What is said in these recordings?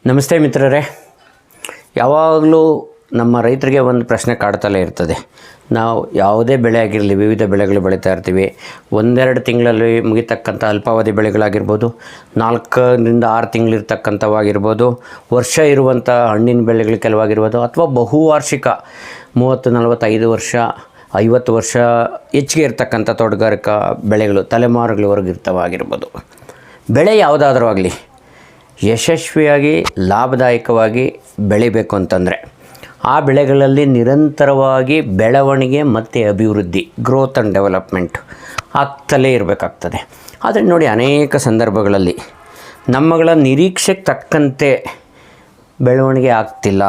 ನಮಸ್ತೆ ಮಿತ್ರರೇ. ಯಾವಾಗಲೂ ನಮ್ಮ ರೈತರಿಗೆ ಒಂದು ಪ್ರಶ್ನೆ ಕಾಡ್ತಲೇ ಇರ್ತದೆ. ನಾವು ಯಾವುದೇ ಬೆಳೆ ಆಗಿರಲಿ, ವಿವಿಧ ಬೆಳೆಗಳು ಬೆಳೀತಾ ಇರ್ತೀವಿ. ಒಂದೆರಡು ತಿಂಗಳಲ್ಲಿ ಮುಗಿತಕ್ಕಂಥ ಅಲ್ಪಾವಧಿ ಬೆಳೆಗಳಾಗಿರ್ಬೋದು, 4ರಿಂದ 6 ತಿಂಗಳಿರ್ತಕ್ಕಂಥವಾಗಿರ್ಬೋದು, ವರ್ಷ ಇರುವಂಥ ಹಣ್ಣಿನ ಬೆಳೆಗಳು ಕೆಲವಾಗಿರ್ಬೋದು, ಅಥವಾ ಬಹುವಾರ್ಷಿಕ 30-45 ವರ್ಷ 50 ವರ್ಷ ಹೆಚ್ಚಿಗೆ ಇರ್ತಕ್ಕಂಥ ತೋಟಗಾರಿಕಾ ಬೆಳೆಗಳು ತಲೆಮಾರುಗಳವರೆಗೆ ಇರ್ತವಾಗಿರ್ಬೋದು. ಬೆಳೆ ಯಾವುದಾದ್ರೂ ಆಗಲಿ ಯಶಸ್ವಿಯಾಗಿ ಲಾಭದಾಯಕವಾಗಿ ಬೆಳಿಬೇಕು ಅಂತಂದರೆ ಆ ಬೆಳೆಗಳಲ್ಲಿ ನಿರಂತರವಾಗಿ ಬೆಳವಣಿಗೆ ಮತ್ತು ಅಭಿವೃದ್ಧಿ, ಗ್ರೋತ್ ಆ್ಯಂಡ್ ಡೆವಲಪ್ಮೆಂಟ್ ಆಗ್ತಲೇ ಇರಬೇಕಾಗ್ತದೆ. ಆದರೆ ನೋಡಿ, ಅನೇಕ ಸಂದರ್ಭಗಳಲ್ಲಿ ನಮ್ಮಗಳ ನಿರೀಕ್ಷೆಗೆ ತಕ್ಕಂತೆ ಬೆಳವಣಿಗೆ ಆಗ್ತಿಲ್ಲ.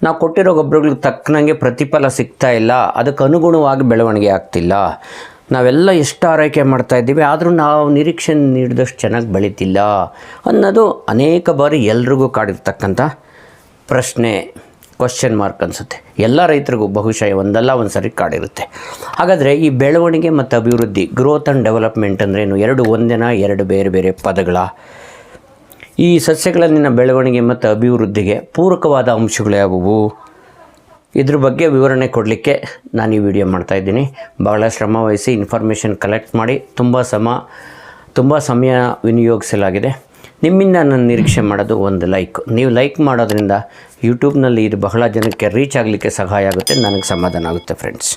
ನಾವು ಕೊಟ್ಟಿರೋ ಗೊಬ್ಬರಗಳಿಗೆ ತಕ್ಕನಂಗೆ ಪ್ರತಿಫಲ ಸಿಗ್ತಾ ಇಲ್ಲ, ಅದಕ್ಕೆ ಅನುಗುಣವಾಗಿ ಬೆಳವಣಿಗೆ ಆಗ್ತಿಲ್ಲ. ನಾವೆಲ್ಲ ಎಷ್ಟು ಆರೈಕೆ ಮಾಡ್ತಾಯಿದ್ದೀವಿ, ಆದರೂ ನಾವು ನಿರೀಕ್ಷೆ ನೀಡಿದಷ್ಟು ಚೆನ್ನಾಗಿ ಬೆಳೀತಿಲ್ಲ ಅನ್ನೋದು ಅನೇಕ ಬಾರಿ ಎಲ್ರಿಗೂ ಕಾಡಿರ್ತಕ್ಕಂಥ ಪ್ರಶ್ನೆ, ಕ್ವಶ್ಚನ್ ಮಾರ್ಕ್ ಅನಿಸುತ್ತೆ. ಎಲ್ಲ ರೈತರಿಗೂ ಬಹುಶಃ ಒಂದಲ್ಲ ಒಂದು ಸರಿ ಕಾಡಿರುತ್ತೆ. ಹಾಗಾದರೆ ಈ ಬೆಳವಣಿಗೆ ಮತ್ತು ಅಭಿವೃದ್ಧಿ, ಗ್ರೋತ್ ಆ್ಯಂಡ್ ಡೆವಲಪ್ಮೆಂಟ್ ಅಂದ್ರೇನು? ಎರಡು ಬೇರೆ ಬೇರೆ ಪದಗಳ? ಈ ಸಸ್ಯಗಳಲ್ಲಿನ ಬೆಳವಣಿಗೆ ಮತ್ತು ಅಭಿವೃದ್ಧಿಗೆ ಪೂರಕವಾದ ಅಂಶಗಳು ಯಾವುವು? ಇದ್ರ ಬಗ್ಗೆ ವಿವರಣೆ ಕೊಡಲಿಕ್ಕೆ ನಾನು ಈ ವಿಡಿಯೋ ಮಾಡ್ತಾಯಿದ್ದೀನಿ. ಬಹಳ ಶ್ರಮ ವಹಿಸಿ ಇನ್ಫಾರ್ಮೇಷನ್ ಕಲೆಕ್ಟ್ ಮಾಡಿ ತುಂಬ ಸಮಯ ವಿನಿಯೋಗಿಸಲಾಗಿದೆ. ನಿಮ್ಮಿಂದ ನಾನು ನಿರೀಕ್ಷೆ ಮಾಡೋದು ಒಂದು ಲೈಕ್. ನೀವು ಲೈಕ್ ಮಾಡೋದ್ರಿಂದ ಯೂಟ್ಯೂಬ್ನಲ್ಲಿ ಇದು ಬಹಳ ಜನಕ್ಕೆ ರೀಚ್ ಆಗಲಿಕ್ಕೆ ಸಹಾಯ ಆಗುತ್ತೆ, ನನಗೆ ಸಮಾಧಾನ ಆಗುತ್ತೆ ಫ್ರೆಂಡ್ಸ್.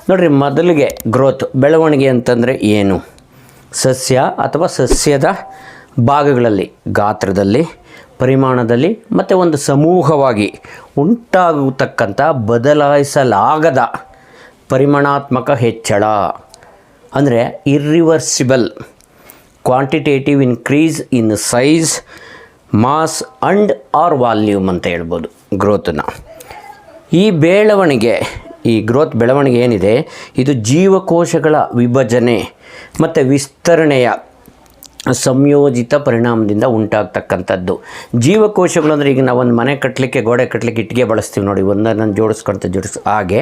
ನೋಡಿರಿ, ಮೊದಲಿಗೆ ಗ್ರೋತ್, ಬೆಳವಣಿಗೆ ಅಂತಂದರೆ ಏನು? ಸಸ್ಯ ಅಥವಾ ಸಸ್ಯದ ಭಾಗಗಳಲ್ಲಿ, ಗಾತ್ರದಲ್ಲಿ, ಪರಿಮಾಣದಲ್ಲಿ ಮತ್ತು ಒಂದು ಸಮೂಹವಾಗಿ ಉಂಟಾಗತಕ್ಕಂಥ ಬದಲಾಯಿಸಲಾಗದ ಪರಿಮಾಣಾತ್ಮಕ ಹೆಚ್ಚಳ ಅಂದರೆ irreversible quantitative increase in size, mass and or volume ಅಂತ ಹೇಳ್ಬೋದು ಗ್ರೋತನ್ನು. ಈ ಬೆಳವಣಿಗೆ, ಈ ಗ್ರೋತ್ ಬೆಳವಣಿಗೆ ಏನಿದೆ, ಇದು ಜೀವಕೋಶಗಳ ವಿಭಜನೆ ಮತ್ತು ವಿಸ್ತರಣೆಯ ಸಂಯೋಜಿತ ಪರಿಣಾಮದಿಂದ ಉಂಟಾಗ್ತಕ್ಕಂಥದ್ದು. ಜೀವಕೋಶಗಳು ಅಂದರೆ, ಈಗ ನಾವು ಒಂದು ಮನೆ ಕಟ್ಟಲಿಕ್ಕೆ, ಗೋಡೆ ಕಟ್ಟಲಿಕ್ಕೆ ಇಟ್ಟಿಗೆ ಬಳಸ್ತೀವಿ ನೋಡಿ, ಒಂದನ್ನು ಜೋಡಿಸ್ಕೊಳ್ತಾ ಹಾಗೆ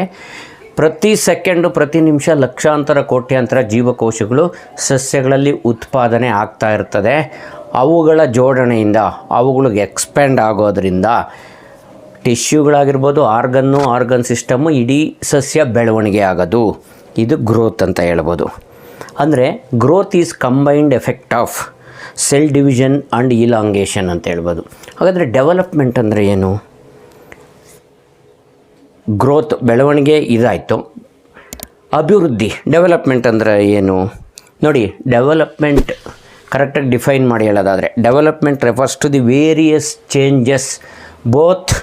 ಪ್ರತಿ ಸೆಕೆಂಡು, ಪ್ರತಿ ನಿಮಿಷ ಲಕ್ಷಾಂತರ ಕೋಟ್ಯಾಂತರ ಜೀವಕೋಶಗಳು ಸಸ್ಯಗಳಲ್ಲಿ ಉತ್ಪಾದನೆ ಆಗ್ತಾ ಇರ್ತದೆ. ಅವುಗಳ ಜೋಡಣೆಯಿಂದ, ಅವುಗಳಿಗೆ ಎಕ್ಸ್ಪ್ಯಾಂಡ್ ಆಗೋದ್ರಿಂದ ಟಿಶ್ಯೂಗಳಾಗಿರ್ಬೋದು, ಆರ್ಗನ್ ಸಿಸ್ಟಮ್ಮು, ಇಡೀ ಸಸ್ಯ ಬೆಳವಣಿಗೆ ಆಗೋದು. ಇದು ಗ್ರೋತ್ ಅಂತ ಹೇಳ್ಬೋದು. ಅಂದರೆ growth is combined effect of cell division and elongation ಅಂತ ಹೇಳ್ಬೋದು. ಹಾಗಾದರೆ ಡೆವಲಪ್ಮೆಂಟ್ ಅಂದರೆ ಏನು? ಗ್ರೋತ್ ಬೆಳವಣಿಗೆ ಇದಾಯಿತು. ಅಭಿವೃದ್ಧಿ, ಡೆವಲಪ್ಮೆಂಟ್ ಅಂದರೆ ಏನು ನೋಡಿ? ಡೆವಲಪ್ಮೆಂಟ್ ಕರೆಕ್ಟಾಗಿ ಡಿಫೈನ್ ಮಾಡಿ ಹೇಳೋದಾದರೆ, development refers to the various changes, both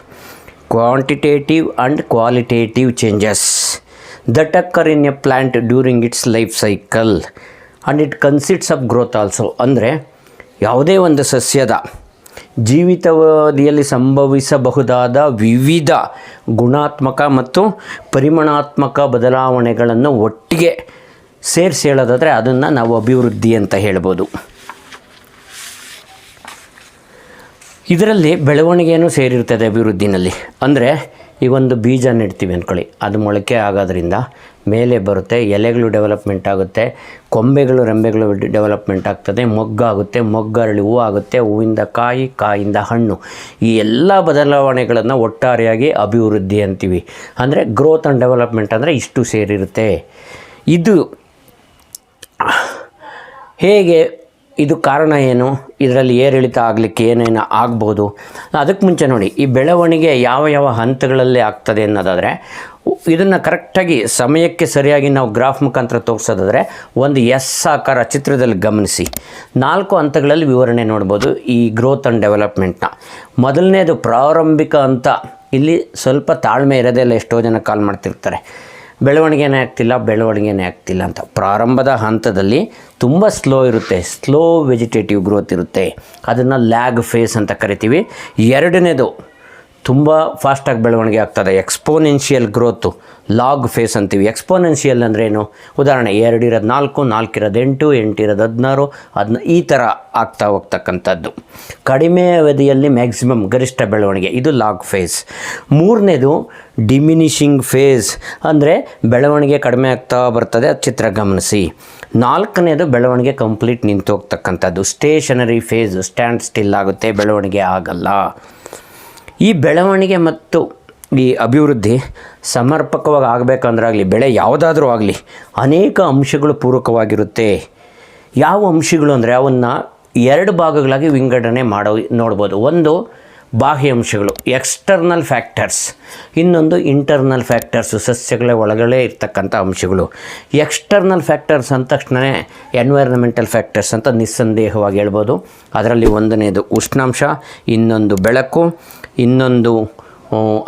quantitative and qualitative changes that occur in a plant during its life cycle and it consists of growth also. ಅಂದರೆ ಯಾವುದೇ ಒಂದು ಸಸ್ಯದ ಜೀವಿತಾವಧಿಯಲ್ಲಿ ಸಂಭವಿಸಬಹುದಾದ ವಿವಿಧ ಗುಣಾತ್ಮಕ ಮತ್ತು ಪರಿಮಾಣಾತ್ಮಕ ಬದಲಾವಣೆಗಳನ್ನು ಒಟ್ಟಿಗೆ ಸೇರಿಸಿ ಹೇಳೋದಾದರೆ ಅದನ್ನು ನಾವು ಅಭಿವೃದ್ಧಿ ಅಂತ ಹೇಳ್ಬೋದು. ಇದರಲ್ಲಿ ಬೆಳವಣಿಗೆಯೂ ಸೇರಿರ್ತದೆ ಅಭಿವೃದ್ಧಿನಲ್ಲಿ. ಅಂದರೆ ಈಗ ಒಂದು ಬೀಜ ನೆಡ್ತೀವಿ ಅಂದ್ಕೊಳ್ಳಿ, ಅದು ಮೊಳಕೆ ಆಗೋದ್ರಿಂದ ಮೇಲೆ ಬರುತ್ತೆ, ಎಲೆಗಳು ಡೆವಲಪ್ಮೆಂಟ್ ಆಗುತ್ತೆ, ಕೊಂಬೆಗಳು ರೆಂಬೆಗಳು ಡೆವಲಪ್ಮೆಂಟ್ ಆಗ್ತದೆ, ಮೊಗ್ಗಾಗುತ್ತೆ, ಮೊಗ್ಗರಳಿ ಹೂವು ಆಗುತ್ತೆ, ಹೂವಿಂದ ಕಾಯಿ, ಕಾಯಿಂದ ಹಣ್ಣು. ಈ ಎಲ್ಲ ಬದಲಾವಣೆಗಳನ್ನು ಒಟ್ಟಾರೆಯಾಗಿ ಅಭಿವೃದ್ಧಿ ಅಂತೀವಿ. ಅಂದರೆ ಗ್ರೋತ್ ಆ್ಯಂಡ್ ಡೆವಲಪ್ಮೆಂಟ್ ಅಂದರೆ ಇಷ್ಟು ಸೇರಿರುತ್ತೆ. ಇದು ಹೇಗೆ? ಇದು ಕಾರಣ ಏನು? ಇದರಲ್ಲಿ ಏರಿಳಿತ ಆಗಲಿಕ್ಕೆ ಏನೇನು ಆಗ್ಬೋದು? ಅದಕ್ಕೆ ಮುಂಚೆ ನೋಡಿ, ಈ ಬೆಳವಣಿಗೆ ಯಾವ ಹಂತಗಳಲ್ಲಿ ಆಗ್ತದೆ ಅನ್ನೋದಾದರೆ, ಇದನ್ನು ಕರೆಕ್ಟಾಗಿ ಸಮಯಕ್ಕೆ ಸರಿಯಾಗಿ ನಾವು ಗ್ರಾಫ್ ಮುಖಾಂತರ ತೋರಿಸೋದಾದರೆ, ಒಂದು ಎಸ್ ಆಕಾರ ಚಿತ್ರದಲ್ಲಿ ಗಮನಿಸಿ 4 ಹಂತಗಳಲ್ಲಿ ವಿವರಣೆ ನೋಡ್ಬೋದು ಈ ಗ್ರೋತ್ ಆ್ಯಂಡ್ ಡೆವಲಪ್ಮೆಂಟ್ನ. ಮೊದಲನೇದು ಪ್ರಾರಂಭಿಕ ಹಂತ. ಇಲ್ಲಿ ಸ್ವಲ್ಪ ತಾಳ್ಮೆ ಇರೋದೆಲ್ಲ ಎಷ್ಟೋ ಜನ ಕಾಲ್ ಮಾಡ್ತಿರ್ತಾರೆ, ಬೆಳವಣಿಗೆನೇ ಆಗ್ತಿಲ್ಲ ಅಂತ. ಪ್ರಾರಂಭದ ಹಂತದಲ್ಲಿ ತುಂಬ ಸ್ಲೋ ಇರುತ್ತೆ, ಸ್ಲೋ ವೆಜಿಟೇಟಿವ್ ಗ್ರೋತ್ ಇರುತ್ತೆ, ಅದನ್ನು ಲ್ಯಾಗ್ ಫೇಸ್ ಅಂತ ಕರಿತೀವಿ. ಎರಡನೇದು ತುಂಬ ಫಾಸ್ಟಾಗಿ ಬೆಳವಣಿಗೆ ಆಗ್ತದೆ. ಎಕ್ಸ್ಪೋನೆನ್ಷಿಯಲ್ ಗ್ರೋತು, ಲಾಗ್ ಫೇಸ್ ಅಂತೀವಿ. ಎಕ್ಸ್ಪೋನೆನ್ಷಿಯಲ್ ಅಂದರೆ ಏನು? ಉದಾಹರಣೆ 2 ಇರೋದು 4, 4 ಇರೋದು 8, 8 ಇರೋದು 16, ಈ ಥರ ಆಗ್ತಾ ಹೋಗ್ತಕ್ಕಂಥದ್ದು. ಕಡಿಮೆ ಅವಧಿಯಲ್ಲಿ ಮ್ಯಾಕ್ಸಿಮಮ್ ಗರಿಷ್ಠ ಬೆಳವಣಿಗೆ, ಇದು ಲಾಗ್ ಫೇಸ್. ಮೂರನೇದು ಡಿಮಿನಿಷಿಂಗ್ ಫೇಸ್, ಅಂದರೆ ಬೆಳವಣಿಗೆ ಕಡಿಮೆ ಆಗ್ತಾ ಬರ್ತದೆ, ಅದು ಚಿತ್ರ ಗಮನಿಸಿ. ನಾಲ್ಕನೇದು ಬೆಳವಣಿಗೆ ಕಂಪ್ಲೀಟ್ ನಿಂತು ಹೋಗ್ತಕ್ಕಂಥದ್ದು, ಸ್ಟೇಷನರಿ ಫೇಸ್, ಸ್ಟ್ಯಾಂಡ್ ಸ್ಟಿಲ್ ಆಗುತ್ತೆ, ಬೆಳವಣಿಗೆ ಆಗಲ್ಲ. ಈ ಬೆಳವಣಿಗೆ ಮತ್ತು ಈ ಅಭಿವೃದ್ಧಿ ಸಮರ್ಪಕವಾಗಿ ಆಗಬೇಕಂದ್ರಾಗಲಿ, ಬೆಳೆ ಯಾವುದಾದ್ರೂ ಆಗಲಿ, ಅನೇಕ ಅಂಶಗಳು ಪೂರಕವಾಗಿರುತ್ತೆ. ಯಾವ ಅಂಶಗಳು ಅಂದರೆ ಅವನ್ನು 2 ಭಾಗಗಳಾಗಿ ವಿಂಗಡಣೆ ನೋಡ್ಬೋದು. ಒಂದು ಬಾಹ್ಯ ಅಂಶಗಳು, ಎಕ್ಸ್ಟರ್ನಲ್ ಫ್ಯಾಕ್ಟರ್ಸ್. ಇನ್ನೊಂದು ಇಂಟರ್ನಲ್ ಫ್ಯಾಕ್ಟರ್ಸು, ಸಸ್ಯಗಳ ಒಳಗಡೆ ಇರ್ತಕ್ಕಂಥ ಅಂಶಗಳು. ಎಕ್ಸ್ಟರ್ನಲ್ ಫ್ಯಾಕ್ಟರ್ಸ್ ಅಂದ ತಕ್ಷಣವೇ ಎನ್ವೈರ್ನಮೆಂಟಲ್ ಫ್ಯಾಕ್ಟರ್ಸ್ ಅಂತ ನಿಸ್ಸಂದೇಹವಾಗಿ ಹೇಳ್ಬೋದು. ಅದರಲ್ಲಿ ಒಂದನೇದು ಉಷ್ಣಾಂಶ, ಇನ್ನೊಂದು ಬೆಳಕು, ಇನ್ನೊಂದು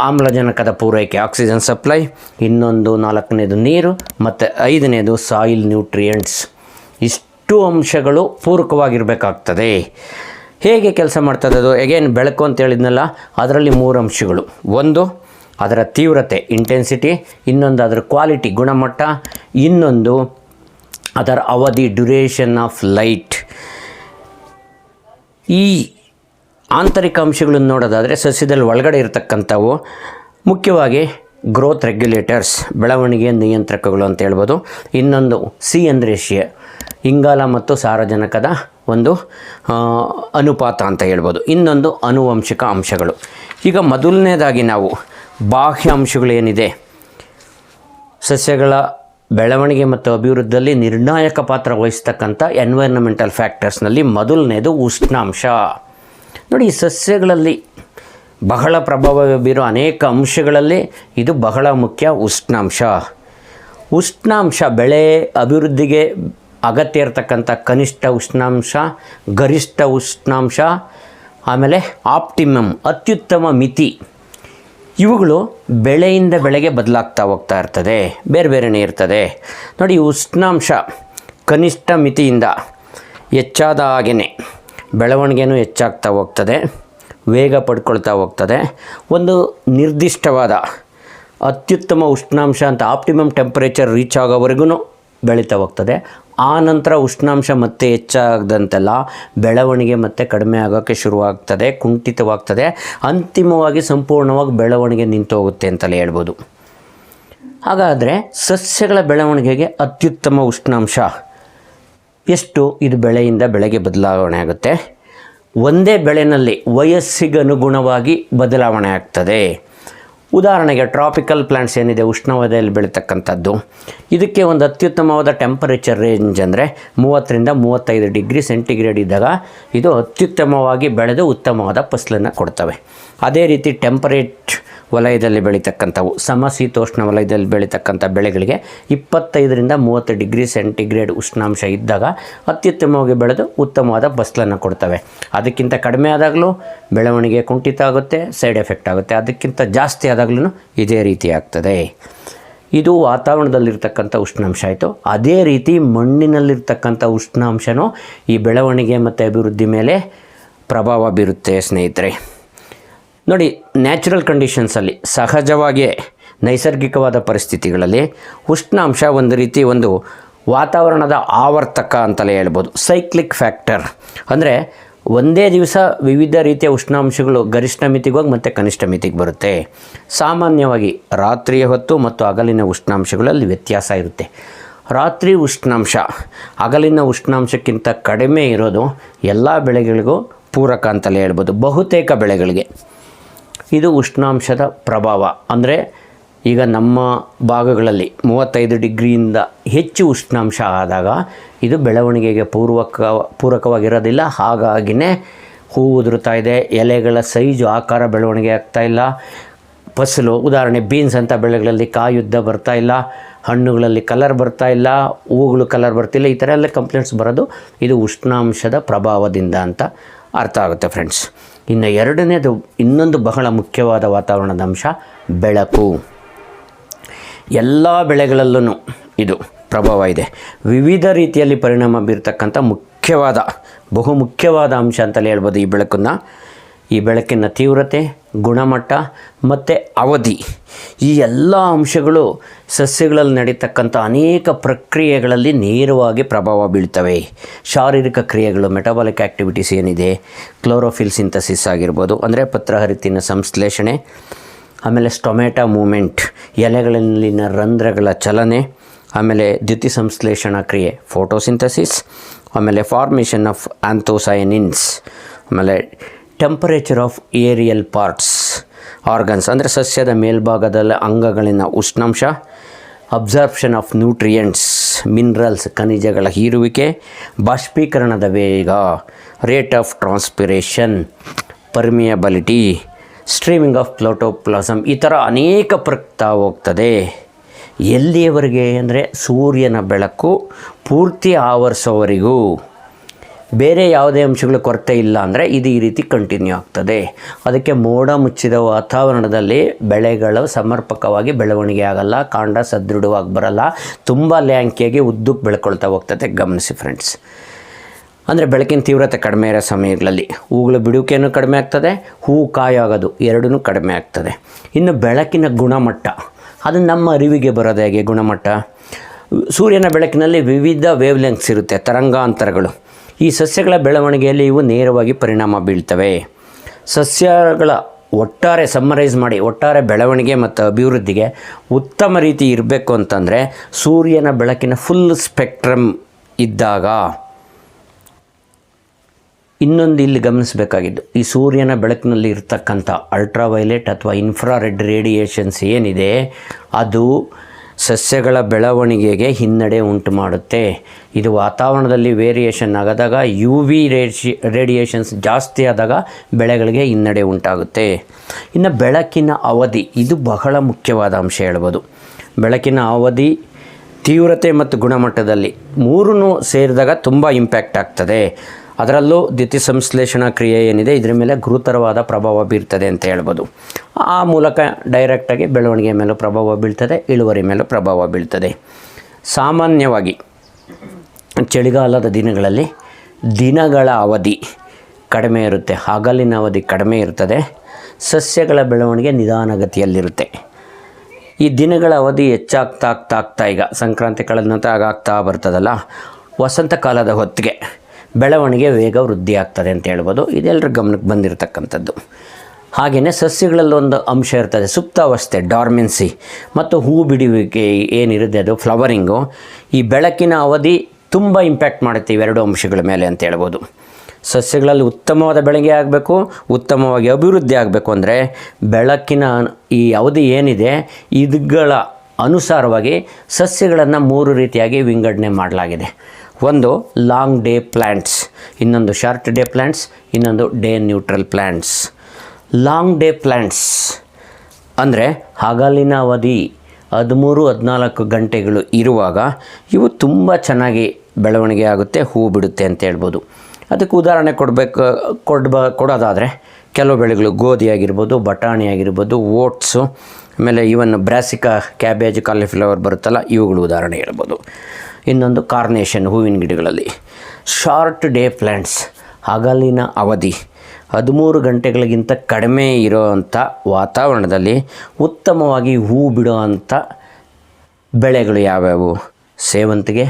ಆಮ್ಲಜನಕದ ಪೂರೈಕೆ, ಆಕ್ಸಿಜನ್ ಸಪ್ಲೈ, ಇನ್ನೊಂದು 4ನೇದು ನೀರು, ಮತ್ತು 5ನೇದು ಸಾಯಿಲ್ ನ್ಯೂಟ್ರಿಯೆಂಟ್ಸ್. ಇಷ್ಟು ಅಂಶಗಳು ಪೂರಕವಾಗಿರಬೇಕಾಗ್ತದೆ. ಹೇಗೆ ಕೆಲಸ ಮಾಡ್ತದೆ ಅದು? ಎಗೇನ್ ಬೆಳಕು ಅಂತ ಹೇಳಿದ್ನಲ್ಲ, ಅದರಲ್ಲಿ 3 ಅಂಶಗಳು. ಒಂದು ಅದರ ತೀವ್ರತೆ, ಇಂಟೆನ್ಸಿಟಿ, ಇನ್ನೊಂದು ಅದರ ಕ್ವಾಲಿಟಿ, ಗುಣಮಟ್ಟ, ಇನ್ನೊಂದು ಅದರ ಅವಧಿ, ಡ್ಯುರೇಷನ್ ಆಫ್ ಲೈಟ್. ಈ ಆಂತರಿಕ ಅಂಶಗಳನ್ನು ನೋಡೋದಾದರೆ ಸಸ್ಯದಲ್ಲಿ ಒಳಗಡೆ ಇರತಕ್ಕಂಥವು ಮುಖ್ಯವಾಗಿ ಗ್ರೋತ್ ರೆಗ್ಯುಲೇಟರ್ಸ್, ಬೆಳವಣಿಗೆಯ ನಿಯಂತ್ರಕಗಳು ಅಂತ ಹೇಳ್ಬೋದು. ಇನ್ನೊಂದು C/N ರೇಷಿಯೋ, ಇಂಗಾಲ ಮತ್ತು ಸಾರಜನಕದ ಒಂದು ಅನುಪಾತ ಅಂತ ಹೇಳ್ಬೋದು. ಇನ್ನೊಂದು ಆನುವಂಶಿಕ ಅಂಶಗಳು. ಈಗ ಮೊದಲನೇದಾಗಿ ನಾವು ಬಾಹ್ಯ ಅಂಶಗಳು ಏನಿದೆ, ಸಸ್ಯಗಳ ಬೆಳವಣಿಗೆ ಮತ್ತು ಅಭಿವೃದ್ಧಿಯಲ್ಲಿ ನಿರ್ಣಾಯಕ ಪಾತ್ರ ವಹಿಸ್ತಕ್ಕಂಥ ಎನ್ವೈರ್ನಮೆಂಟಲ್ ಫ್ಯಾಕ್ಟರ್ಸ್ನಲ್ಲಿ ಮೊದಲನೇದು ಉಷ್ಣಾಂಶ. ನೋಡಿ, ಈ ಸಸ್ಯಗಳಲ್ಲಿ ಬಹಳ ಪ್ರಭಾವ ಬೀರೋ ಅನೇಕ ಅಂಶಗಳಲ್ಲಿ ಇದು ಬಹಳ ಮುಖ್ಯ, ಉಷ್ಣಾಂಶ. ಉಷ್ಣಾಂಶ ಬೆಳೆ ಅಭಿವೃದ್ಧಿಗೆ ಅಗತ್ಯ ಇರತಕ್ಕಂಥ ಕನಿಷ್ಠ ಉಷ್ಣಾಂಶ, ಗರಿಷ್ಠ ಉಷ್ಣಾಂಶ, ಆಮೇಲೆ ಆಪ್ಟಿಮಮ್, ಅತ್ಯುತ್ತಮ ಮಿತಿ. ಇವುಗಳು ಬೆಳೆಯಿಂದ ಬೆಳೆಗೆ ಬದಲಾಗ್ತಾ ಹೋಗ್ತಾ ಇರ್ತದೆ, ಬೇರೆ ಬೇರೆಯೇ ಇರ್ತದೆ. ನೋಡಿ, ಉಷ್ಣಾಂಶ ಕನಿಷ್ಠ ಮಿತಿಯಿಂದ ಹೆಚ್ಚಾದ ಹಾಗೆಯೇ ಬೆಳವಣಿಗೆನೂ ಹೆಚ್ಚಾಗ್ತಾ ಹೋಗ್ತದೆ, ವೇಗ ಪಡ್ಕೊಳ್ತಾ ಹೋಗ್ತದೆ. ಒಂದು ನಿರ್ದಿಷ್ಟವಾದ ಅತ್ಯುತ್ತಮ ಉಷ್ಣಾಂಶ ಅಂತ ಆಪ್ಟಿಮಮ್ ಟೆಂಪರೇಚರ್ ರೀಚ್ ಆಗೋವರೆಗೂ ಬೆಳೀತಾ ಹೋಗ್ತದೆ. ಆ ನಂತರ ಉಷ್ಣಾಂಶ ಮತ್ತೆ ಹೆಚ್ಚಾಗದಂತೆಲ್ಲ ಬೆಳವಣಿಗೆ ಮತ್ತೆ ಕಡಿಮೆ ಆಗೋಕ್ಕೆ ಶುರುವಾಗ್ತದೆ, ಕುಂಠಿತವಾಗ್ತದೆ. ಅಂತಿಮವಾಗಿ ಸಂಪೂರ್ಣವಾಗಿ ಬೆಳವಣಿಗೆ ನಿಂತು ಹೋಗುತ್ತೆ ಅಂತಲೇ ಹೇಳ್ಬೋದು. ಹಾಗಾದರೆ ಸಸ್ಯಗಳ ಬೆಳವಣಿಗೆಗೆ ಅತ್ಯುತ್ತಮ ಉಷ್ಣಾಂಶ ಎಷ್ಟು? ಇದು ಬೆಳೆಯಿಂದ ಬೆಳೆಗೆ ಬದಲಾವಣೆ ಆಗುತ್ತೆ. ಒಂದೇ ಬೆಳೆಯಲ್ಲಿ ವಯಸ್ಸಿಗನುಗುಣವಾಗಿ ಬದಲಾವಣೆ ಆಗ್ತದೆ. ಉದಾಹರಣೆಗೆ ಟ್ರಾಪಿಕಲ್ ಪ್ಲಾಂಟ್ಸ್ ಏನಿದೆ, ಉಷ್ಣವಲಯದಲ್ಲಿ ಬೆಳೀತಕ್ಕಂಥದ್ದು, ಇದಕ್ಕೆ ಒಂದು ಅತ್ಯುತ್ತಮವಾದ ಟೆಂಪರೇಚರ್ ರೇಂಜ್ ಅಂದರೆ 30ರಿಂದ 35 ಡಿಗ್ರಿ ಸೆಂಟಿಗ್ರೇಡ್ ಇದ್ದಾಗ ಇದು ಅತ್ಯುತ್ತಮವಾಗಿ ಬೆಳೆದು ಉತ್ತಮವಾದ ಫಸಲನ್ನು ಕೊಡ್ತವೆ. ಅದೇ ರೀತಿ ಟೆಂಪರೇಟ್ ವಲಯದಲ್ಲಿ ಬೆಳೀತಕ್ಕಂಥವು, ಸಮಶೀತೋಷ್ಣ ವಲಯದಲ್ಲಿ ಬೆಳೀತಕ್ಕಂಥ ಬೆಳೆಗಳಿಗೆ 25ರಿಂದ 30 ಡಿಗ್ರಿ ಸೆಂಟಿಗ್ರೇಡ್ ಉಷ್ಣಾಂಶ ಇದ್ದಾಗ ಅತ್ಯುತ್ತಮವಾಗಿ ಬೆಳೆದು ಉತ್ತಮವಾದ ಫಸಲನ್ನು ಕೊಡ್ತವೆ. ಅದಕ್ಕಿಂತ ಕಡಿಮೆ ಆದಾಗಲೂ ಬೆಳವಣಿಗೆ ಕುಂಠಿತ ಆಗುತ್ತೆ, ಸೈಡ್ ಎಫೆಕ್ಟ್ ಆಗುತ್ತೆ. ಅದಕ್ಕಿಂತ ಜಾಸ್ತಿ ಆದಾಗಲೂ ಇದೇ ರೀತಿ ಆಗ್ತದೆ. ಇದು ವಾತಾವರಣದಲ್ಲಿರ್ತಕ್ಕಂಥ ಉಷ್ಣಾಂಶ ಆಯಿತು. ಅದೇ ರೀತಿ ಮಣ್ಣಿನಲ್ಲಿರ್ತಕ್ಕಂಥ ಉಷ್ಣಾಂಶನೂ ಈ ಬೆಳವಣಿಗೆ ಮತ್ತು ಅಭಿವೃದ್ಧಿ ಮೇಲೆ ಪ್ರಭಾವ ಬೀರುತ್ತೆ ಸ್ನೇಹಿತರೆ. ನೋಡಿ, ನ್ಯಾಚುರಲ್ ಕಂಡೀಷನ್ಸಲ್ಲಿ, ಸಹಜವಾಗಿಯೇ ನೈಸರ್ಗಿಕವಾದ ಪರಿಸ್ಥಿತಿಗಳಲ್ಲಿ ಉಷ್ಣಾಂಶ ಒಂದು ರೀತಿ ಒಂದು ವಾತಾವರಣದ ಆವರ್ತಕ ಅಂತಲೇ ಹೇಳ್ಬೋದು, ಸೈಕ್ಲಿಕ್ ಫ್ಯಾಕ್ಟರ್. ಅಂದರೆ ಒಂದೇ ದಿವಸ ವಿವಿಧ ರೀತಿಯ ಉಷ್ಣಾಂಶಗಳು ಗರಿಷ್ಠ ಮಿತಿಗೆ ಹೋಗಿ ಮತ್ತು ಕನಿಷ್ಠ ಮಿತಿಗೆ ಬರುತ್ತೆ. ಸಾಮಾನ್ಯವಾಗಿ ರಾತ್ರಿಯ ಹೊತ್ತು ಮತ್ತು ಹಗಲಿನ ಉಷ್ಣಾಂಶಗಳಲ್ಲಿ ವ್ಯತ್ಯಾಸ ಇರುತ್ತೆ. ರಾತ್ರಿ ಉಷ್ಣಾಂಶ ಹಗಲಿನ ಉಷ್ಣಾಂಶಕ್ಕಿಂತ ಕಡಿಮೆ ಇರೋದು ಎಲ್ಲ ಬೆಳೆಗಳಿಗೂ ಪೂರಕ ಅಂತಲೇ ಹೇಳ್ಬೋದು, ಬಹುತೇಕ ಬೆಳೆಗಳಿಗೆ. ಇದು ಉಷ್ಣಾಂಶದ ಪ್ರಭಾವ. ಅಂದರೆ ಈಗ ನಮ್ಮ ಭಾಗಗಳಲ್ಲಿ 35 ಡಿಗ್ರಿಯಿಂದ ಹೆಚ್ಚು ಉಷ್ಣಾಂಶ ಆದಾಗ ಇದು ಬೆಳವಣಿಗೆಗೆ ಪೂರಕವಾಗಿರೋದಿಲ್ಲ. ಹಾಗಾಗಿನೇ ಹೂ ಉದುರುತ್ತಾ ಇದೆ, ಎಲೆಗಳ ಸೈಜು ಆಕಾರ ಬೆಳವಣಿಗೆ ಆಗ್ತಾಯಿಲ್ಲ. ಫಸಲು, ಉದಾಹರಣೆ ಬೀನ್ಸ್ ಅಂತ ಬೆಳೆಗಳಲ್ಲಿ ಕಾಯುದ್ದ ಬರ್ತಾ ಇಲ್ಲ, ಹಣ್ಣುಗಳಲ್ಲಿ ಕಲರ್ ಬರ್ತಾ ಇಲ್ಲ, ಹೂಗಳು ಕಲರ್ ಬರ್ತಿಲ್ಲ. ಈ ಥರ ಎಲ್ಲ ಕಂಪ್ಲೇಂಟ್ಸ್ ಬರೋದು ಇದು ಉಷ್ಣಾಂಶದ ಪ್ರಭಾವದಿಂದ ಅಂತ ಅರ್ಥ ಆಗುತ್ತೆ ಫ್ರೆಂಡ್ಸ್. ಇನ್ನು ಎರಡನೇದು, ಇನ್ನೊಂದು ಬಹಳ ಮುಖ್ಯವಾದ ವಾತಾವರಣದ ಅಂಶ ಬೆಳಕು. ಎಲ್ಲ ಬೆಳೆಗಳಲ್ಲೂ ಇದು ಪ್ರಭಾವ ಇದೆ. ವಿವಿಧ ರೀತಿಯಲ್ಲಿ ಪರಿಣಾಮ ಬೀರ್ತಕ್ಕಂಥ ಬಹುಮುಖ್ಯವಾದ ಅಂಶ ಅಂತಲೇ ಹೇಳ್ಬೋದು ಈ ಬೆಳಕನ್ನು. ಈ ಬೆಳಕಿನ ತೀವ್ರತೆ, ಗುಣಮಟ್ಟ ಮತ್ತು ಅವಧಿ, ಈ ಎಲ್ಲ ಅಂಶಗಳು ಸಸ್ಯಗಳಲ್ಲಿ ನಡೀತಕ್ಕಂಥ ಅನೇಕ ಪ್ರಕ್ರಿಯೆಗಳಲ್ಲಿ ನೇರವಾಗಿ ಪ್ರಭಾವ ಬೀಳ್ತವೆ. ಶಾರೀರಿಕ ಕ್ರಿಯೆಗಳು, ಮೆಟಬಾಲಿಕ್ ಆ್ಯಕ್ಟಿವಿಟೀಸ್ ಏನಿದೆ, ಕ್ಲೋರೋಫಿಲ್ ಸಿಂಥಸಿಸ್ ಆಗಿರ್ಬೋದು, ಅಂದರೆ ಪತ್ರಹರಿತಿನ ಸಂಶ್ಲೇಷಣೆ, ಆಮೇಲೆ ಸ್ಟೊಮ್ಯಾಟಾ ಮೂಮೆಂಟ್, ಎಲೆಗಳಲ್ಲಿನ ರಂಧ್ರಗಳ ಚಲನೆ, ಆಮೇಲೆ ದ್ಯುತಿ ಸಂಶ್ಲೇಷಣಾ ಕ್ರಿಯೆ ಫೋಟೋಸಿಂಥಸಿಸ್, ಆಮೇಲೆ ಫಾರ್ಮೇಷನ್ ಆಫ್ ಆ್ಯಂಥೋಸಯನಿನ್ಸ್, ಆಮೇಲೆ temperature of aerial parts organs, ಅಂದರೆ ಸಸ್ಯದ ಮೇಲ್ಭಾಗದ ಅಂಗಗಳಿನ ಉಷ್ಣಾಂಶ, ಅಬ್ಸಾರ್ಪ್ಷನ್ ಆಫ್ ನ್ಯೂಟ್ರಿಯೆಂಟ್ಸ್ ಮಿನರಲ್ಸ್ ಖನಿಜಗಳ ಹೀರುವಿಕೆ, ಬಾಷ್ಪೀಕರಣದ ವೇಗ rate of transpiration, permeability, streaming of protoplasm, ಈ ಥರ ಅನೇಕ ಹೋಗ್ತದೆ. ಎಲ್ಲಿಯವರೆಗೆ ಅಂದರೆ ಸೂರ್ಯನ ಬೆಳಕು ಪೂರ್ತಿ ಆವರಿಸೋವರೆಗೂ. ಬೇರೆ ಯಾವುದೇ ಅಂಶಗಳ ಕೊರತೆ ಇಲ್ಲ ಅಂದರೆ ಇದು ಈ ರೀತಿ ಕಂಟಿನ್ಯೂ ಆಗ್ತದೆ. ಅದಕ್ಕೆ ಮೋಡ ಮುಚ್ಚಿದ ವಾತಾವರಣದಲ್ಲಿ ಬೆಳೆಗಳು ಸಮರ್ಪಕವಾಗಿ ಬೆಳವಣಿಗೆ ಆಗಲ್ಲ, ಕಾಂಡ ಸದೃಢವಾಗಿ ಬರಲ್ಲ, ತುಂಬ ಲ್ಯಾಂಕಿಯಾಗಿ ಉದ್ದಕ್ಕೆ ಬೆಳ್ಕೊಳ್ತಾ ಹೋಗ್ತದೆ. ಗಮನಿಸಿ ಫ್ರೆಂಡ್ಸ್, ಅಂದರೆ ಬೆಳಕಿನ ತೀವ್ರತೆ ಕಡಿಮೆ ಇರೋ ಸಮಯಗಳಲ್ಲಿ ಹೂಗಳ ಬಿಡುವಿಕೆಯೂ ಕಡಿಮೆ ಆಗ್ತದೆ, ಹೂವು ಕಾಯಾಗೋದು ಎರಡೂ ಕಡಿಮೆ ಆಗ್ತದೆ. ಇನ್ನು ಬೆಳಕಿನ ಗುಣಮಟ್ಟ, ಅದು ನಮ್ಮ ಅರಿವಿಗೆ ಬರೋದು ಹೇಗೆ? ಗುಣಮಟ್ಟ, ಸೂರ್ಯನ ಬೆಳಕಿನಲ್ಲಿ ವಿವಿಧ ವೇವ್ ಲೆಂಗ್ತ್ಸ್ ಇರುತ್ತೆ, ತರಂಗಾಂತರಗಳು. ಈ ಸಸ್ಯಗಳ ಬೆಳವಣಿಗೆಯಲ್ಲಿ ಇವು ನೇರವಾಗಿ ಪರಿಣಾಮ ಬೀಳ್ತವೆ. ಸಸ್ಯಗಳ ಒಟ್ಟಾರೆ ಸಮ್ಮರೈಸ್ ಮಾಡಿ, ಒಟ್ಟಾರೆ ಬೆಳವಣಿಗೆ ಮತ್ತು ಅಭಿವೃದ್ಧಿಗೆ ಉತ್ತಮ ರೀತಿ ಇರಬೇಕು ಅಂತಂದರೆ ಸೂರ್ಯನ ಬೆಳಕಿನ ಫುಲ್ ಸ್ಪೆಕ್ಟ್ರಮ್ ಇದ್ದಾಗ. ಇನ್ನೊಂದು ಇಲ್ಲಿ ಗಮನಿಸಬೇಕಾಗಿದ್ದು, ಈ ಸೂರ್ಯನ ಬೆಳಕಿನಲ್ಲಿ ಇರ್ತಕ್ಕಂಥ ಅಲ್ಟ್ರಾವೈಲೆಟ್ ಅಥವಾ ಇನ್ಫ್ರಾರೆಡ್ ರೇಡಿಯೇಷನ್ಸ್ ಏನಿದೆ, ಅದು ಸಸ್ಯಗಳ ಬೆಳವಣಿಗೆಗೆ ಹಿನ್ನಡೆ ಉಂಟು ಮಾಡುತ್ತೆ. ಇದು ವಾತಾವರಣದಲ್ಲಿ ವೇರಿಯೇಷನ್ ಆದಾಗ UV ರೇಡಿಯೇಷನ್ಸ್ ಜಾಸ್ತಿ ಆದಾಗ ಬೆಳೆಗಳಿಗೆ ಹಿನ್ನಡೆ ಉಂಟಾಗುತ್ತೆ. ಇನ್ನು ಬೆಳಕಿನ ಅವಧಿ, ಇದು ಬಹಳ ಮುಖ್ಯವಾದ ಅಂಶ ಹೇಳ್ಬೋದು. ಬೆಳಕಿನ ಅವಧಿ, ತೀವ್ರತೆ ಮತ್ತು ಗುಣಮಟ್ಟದಲ್ಲಿ ಮೂರೂ ಸೇರಿದಾಗ ತುಂಬ ಇಂಪ್ಯಾಕ್ಟ್ ಆಗ್ತದೆ. ಅದರಲ್ಲೂ ದ್ಯುತಿ ಸಂಶ್ಲೇಷಣಾ ಕ್ರಿಯೆ ಏನಿದೆ ಇದರ ಮೇಲೆ ಗುರುತರವಾದ ಪ್ರಭಾವ ಬೀರ್ತದೆ ಅಂತ ಹೇಳ್ಬೋದು. ಆ ಮೂಲಕ ಡೈರೆಕ್ಟಾಗಿ ಬೆಳವಣಿಗೆ ಮೇಲೂ ಪ್ರಭಾವ ಬೀಳ್ತದೆ, ಇಳುವರಿ ಮೇಲೂ ಪ್ರಭಾವ ಬೀಳ್ತದೆ. ಸಾಮಾನ್ಯವಾಗಿ ಚಳಿಗಾಲದ ದಿನಗಳಲ್ಲಿ ದಿನಗಳ ಅವಧಿ ಕಡಿಮೆ ಇರುತ್ತೆ, ಹಗಲಿನ ಅವಧಿ ಕಡಿಮೆ ಇರ್ತದೆ, ಸಸ್ಯಗಳ ಬೆಳವಣಿಗೆ ನಿಧಾನಗತಿಯಲ್ಲಿರುತ್ತೆ. ಈ ದಿನಗಳ ಅವಧಿ ಹೆಚ್ಚಾಗ್ತಾ ಈಗ ಸಂಕ್ರಾಂತಿ ಕಳೆದ ನಂತರ ಆಗ್ತಾ ಬರ್ತದಲ್ಲ, ವಸಂತ ಕಾಲದ ಹೊತ್ತಿಗೆ ಬೆಳವಣಿಗೆ ವೇಗ ವೃದ್ಧಿ ಆಗ್ತದೆ ಅಂತ ಹೇಳ್ಬೋದು. ಇದೆಲ್ಲರ ಗಮನಕ್ಕೆ ಬಂದಿರತಕ್ಕಂಥದ್ದು. ಹಾಗೆಯೇ ಸಸ್ಯಗಳಲ್ಲೊಂದು ಅಂಶ ಇರ್ತದೆ, ಸುಪ್ತಾವಸ್ಥೆ ಡಾರ್ಮೆನ್ಸಿ, ಮತ್ತು ಹೂ ಬಿಡುವಿಕೆ ಏನಿರುತ್ತೆ ಅದು ಫ್ಲವರಿಂಗು. ಈ ಬೆಳಕಿನ ಅವಧಿ ತುಂಬ ಇಂಪ್ಯಾಕ್ಟ್ ಮಾಡುತ್ತೆ ಇವೆರಡು ಅಂಶಗಳ ಮೇಲೆ ಅಂತ ಹೇಳ್ಬೋದು. ಸಸ್ಯಗಳಲ್ಲಿ ಉತ್ತಮವಾದ ಬೆಳವಣಿಗೆ ಆಗಬೇಕು, ಉತ್ತಮವಾಗಿ ಅಭಿವೃದ್ಧಿ ಆಗಬೇಕು ಅಂದರೆ ಬೆಳಕಿನ ಈ ಅವಧಿ ಏನಿದೆ ಇದುಗಳ ಅನುಸಾರವಾಗಿ ಸಸ್ಯಗಳನ್ನು 3 ರೀತಿಯಾಗಿ ವಿಂಗಡಣೆ ಮಾಡಲಾಗಿದೆ. ಒಂದು ಲಾಂಗ್ ಡೇ ಪ್ಲ್ಯಾಂಟ್ಸ್, ಇನ್ನೊಂದು ಶಾರ್ಟ್ ಡೇ ಪ್ಲ್ಯಾಂಟ್ಸ್, ಇನ್ನೊಂದು day neutral plants. Long day plants ಅಂದರೆ ಹಗಲಿನ ಅವಧಿ 13-14 ಗಂಟೆಗಳು ಇರುವಾಗ ಇವು ತುಂಬ ಚೆನ್ನಾಗಿ ಬೆಳವಣಿಗೆ ಆಗುತ್ತೆ, ಹೂ ಬಿಡುತ್ತೆ ಅಂತ ಹೇಳ್ಬೋದು. ಅದಕ್ಕೆ ಉದಾಹರಣೆ ಕೊಡೋದಾದರೆ ಕೆಲವು ಬೆಳೆಗಳು ಗೋಧಿ ಆಗಿರ್ಬೋದು, ಬಟಾಣಿ ಆಗಿರ್ಬೋದು, ಓಟ್ಸು, ಆಮೇಲೆ ಇವನ್ ಬ್ರಾಸಿಕಾ, ಕ್ಯಾಬೇಜ್, ಕಾಲಿಫ್ಲವರ್ ಬರುತ್ತಲ್ಲ, ಇವುಗಳು ಉದಾಹರಣೆ ಹೇಳ್ಬೋದು. ಇನ್ನೊಂದು ಕಾರ್ನೇಷನ್, ಹೂವಿನ ಗಿಡಗಳಲ್ಲಿ. ಶಾರ್ಟ್ ಡೇ ಪ್ಲ್ಯಾಂಟ್ಸ್, ಹಗಲಿನ ಅವಧಿ 13 ಗಂಟೆಗಳಿಗಿಂತ ಕಡಿಮೆ ಇರೋವಂಥ ವಾತಾವರಣದಲ್ಲಿ ಉತ್ತಮವಾಗಿ ಹೂ ಬಿಡೋವಂಥ ಬೆಳೆಗಳು ಯಾವ್ಯಾವು? ಸೇವಂತಿಗೆ.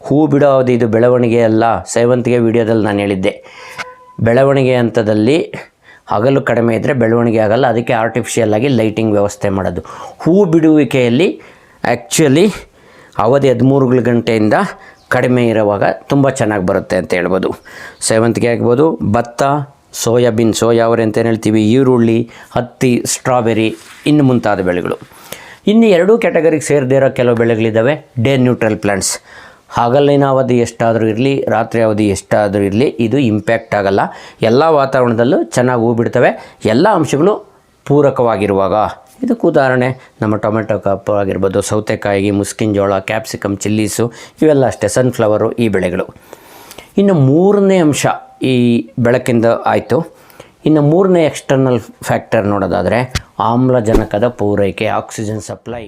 ಹೂ ಬಿಡೋ ಅವಧಿ ಇದು ಬೆಳವಣಿಗೆ ಅಲ್ಲ. ಸೇವಂತಿಗೆ ವಿಡಿಯೋದಲ್ಲಿ ನಾನು ಹೇಳಿದ್ದೆ, ಬೆಳವಣಿಗೆ ಹಂತದಲ್ಲಿ ಹಗಲು ಕಡಿಮೆ ಇದ್ದರೆ ಬೆಳವಣಿಗೆ ಆಗಲ್ಲ, ಅದಕ್ಕೆ ಆರ್ಟಿಫಿಷಿಯಲ್ ಆಗಿ ಲೈಟಿಂಗ್ ವ್ಯವಸ್ಥೆ ಮಾಡೋದು. ಹೂ ಬಿಡುವಿಕೆಯಲ್ಲಿ ಆ್ಯಕ್ಚುಲಿ ಅವಧಿ 13 ಗಂಟೆಯಿಂದ ಕಡಿಮೆ ಇರುವಾಗ ತುಂಬ ಚೆನ್ನಾಗಿ ಬರುತ್ತೆ ಅಂತ ಹೇಳ್ಬೋದು. ಸೇವಂತಿಗೆ ಆಗ್ಬೋದು, ಭತ್ತ, ಸೋಯಾಬೀನ್, ಸೋಯಾವರೆ ಅಂತ ಏನು ಹೇಳ್ತೀವಿ, ಈರುಳ್ಳಿ, ಹತ್ತಿ, ಸ್ಟ್ರಾಬೆರಿ, ಇನ್ನು ಮುಂತಾದ ಬೆಳೆಗಳು. ಇನ್ನು 2 ಕ್ಯಾಟಗರಿಗೆ ಸೇರದೇ ಇರೋ ಕೆಲವು ಬೆಳೆಗಳಿದ್ದಾವೆ, ಡೇ ನ್ಯೂಟ್ರಲ್ ಪ್ಲ್ಯಾಂಟ್ಸ್. ಹಗಲಿನ ಅವಧಿ ಎಷ್ಟಾದರೂ ಇರಲಿ, ರಾತ್ರಿ ಅವಧಿ ಎಷ್ಟಾದರೂ ಇರಲಿ, ಇದು ಇಂಪ್ಯಾಕ್ಟ್ ಆಗಲ್ಲ. ಎಲ್ಲ ವಾತಾವರಣದಲ್ಲೂ ಚೆನ್ನಾಗಿ ಹೂ ಬಿಡ್ತವೆ, ಎಲ್ಲ ಅಂಶಗಳು ಪೂರಕವಾಗಿರುವಾಗ. ಇದಕ್ಕೆ ಉದಾಹರಣೆ ನಮ್ಮ ಟೊಮೆಟೊ ಕಾಪು ಆಗಿರ್ಬೋದು, ಸೌತೆಕಾಯಿ, ಮುಸ್ಕಿನ ಜೋಳ, ಕ್ಯಾಪ್ಸಿಕಮ್, ಚಿಲ್ಲೀಸು, ಇವೆಲ್ಲ ಅಷ್ಟೇ, ಸನ್ಫ್ಲವರು, ಈ ಬೆಳೆಗಳು. ಇನ್ನು 3ನೇ ಅಂಶ ಈ ಬೆಳಕಿಂದ ಆಯಿತು. ಇನ್ನು 3ನೇ ಎಕ್ಸ್ಟರ್ನಲ್ ಫ್ಯಾಕ್ಟರ್ ನೋಡೋದಾದರೆ ಆಮ್ಲಜನಕದ ಪೂರೈಕೆ, ಆಕ್ಸಿಜನ್ ಸಪ್ಲೈ.